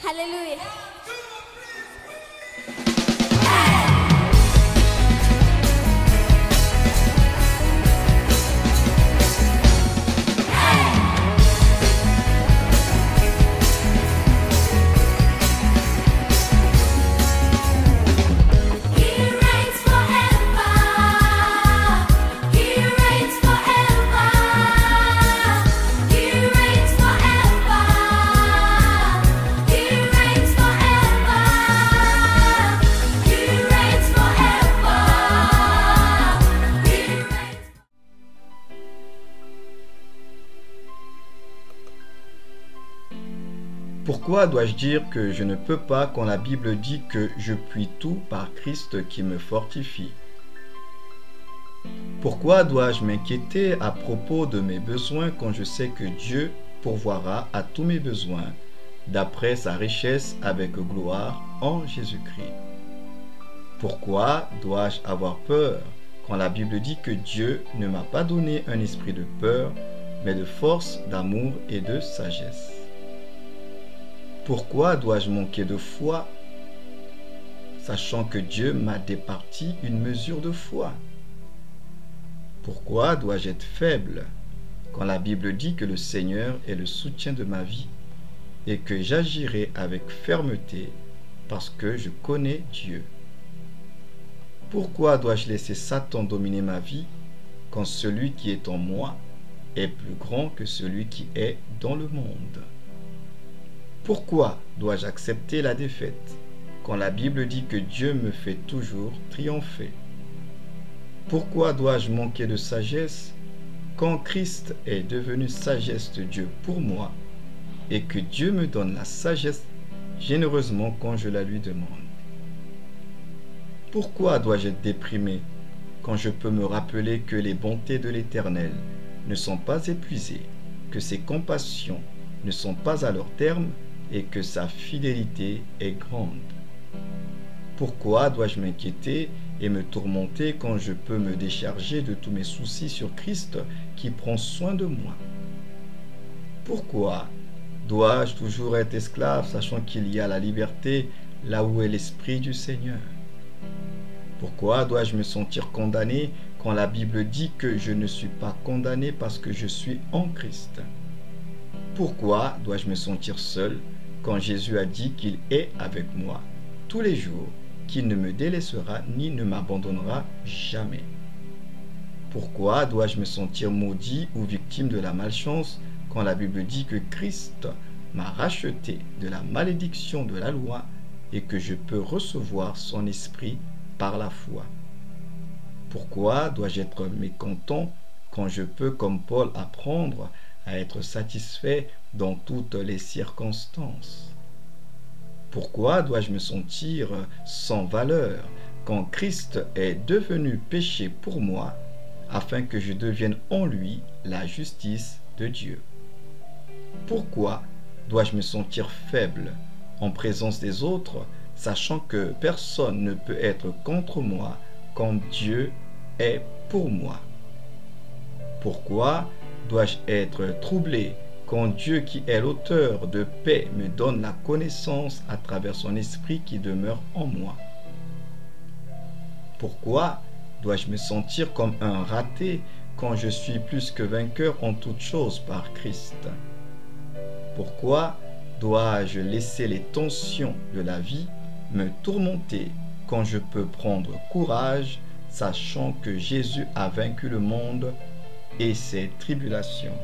Hallelujah. Pourquoi dois-je dire que je ne peux pas quand la Bible dit que je puis tout par Christ qui me fortifie? Pourquoi dois-je m'inquiéter à propos de mes besoins quand je sais que Dieu pourvoira à tous mes besoins d'après sa richesse avec gloire en Jésus-Christ? Pourquoi dois-je avoir peur quand la Bible dit que Dieu ne m'a pas donné un esprit de peur, mais de force, d'amour et de sagesse? Pourquoi dois-je manquer de foi, sachant que Dieu m'a départi une mesure de foi? Pourquoi dois-je être faible quand la Bible dit que le Seigneur est le soutien de ma vie et que j'agirai avec fermeté parce que je connais Dieu? Pourquoi dois-je laisser Satan dominer ma vie quand celui qui est en moi est plus grand que celui qui est dans le monde? Pourquoi dois-je accepter la défaite quand la Bible dit que Dieu me fait toujours triompher? Pourquoi dois-je manquer de sagesse quand Christ est devenu sagesse de Dieu pour moi et que Dieu me donne la sagesse généreusement quand je la lui demande? Pourquoi dois-je être déprimé quand je peux me rappeler que les bontés de l'Éternel ne sont pas épuisées, que ses compassions ne sont pas à leur terme et que sa fidélité est grande? Pourquoi dois-je m'inquiéter et me tourmenter quand je peux me décharger de tous mes soucis sur Christ qui prend soin de moi? Pourquoi dois-je toujours être esclave sachant qu'il y a la liberté là où est l'Esprit du Seigneur? Pourquoi dois-je me sentir condamné quand la Bible dit que je ne suis pas condamné parce que je suis en Christ? Pourquoi dois-je me sentir seul quand Jésus a dit qu'il est avec moi tous les jours, qu'il ne me délaissera ni ne m'abandonnera jamais? Pourquoi dois-je me sentir maudit ou victime de la malchance quand la Bible dit que Christ m'a racheté de la malédiction de la loi et que je peux recevoir son esprit par la foi? Pourquoi dois-je être mécontent quand je peux, comme Paul, apprendre à être satisfait dans toutes les circonstances? Pourquoi dois-je me sentir sans valeur quand Christ est devenu péché pour moi afin que je devienne en lui la justice de Dieu? Pourquoi dois-je me sentir faible en présence des autres, sachant que personne ne peut être contre moi quand Dieu est pour moi? Pourquoi dois-je être troublé quand Dieu qui est l'auteur de paix me donne la connaissance à travers son esprit qui demeure en moi? Pourquoi dois-je me sentir comme un raté quand je suis plus que vainqueur en toutes choses par Christ? Pourquoi dois-je laisser les tensions de la vie me tourmenter quand je peux prendre courage, sachant que Jésus a vaincu le monde et ses tribulations?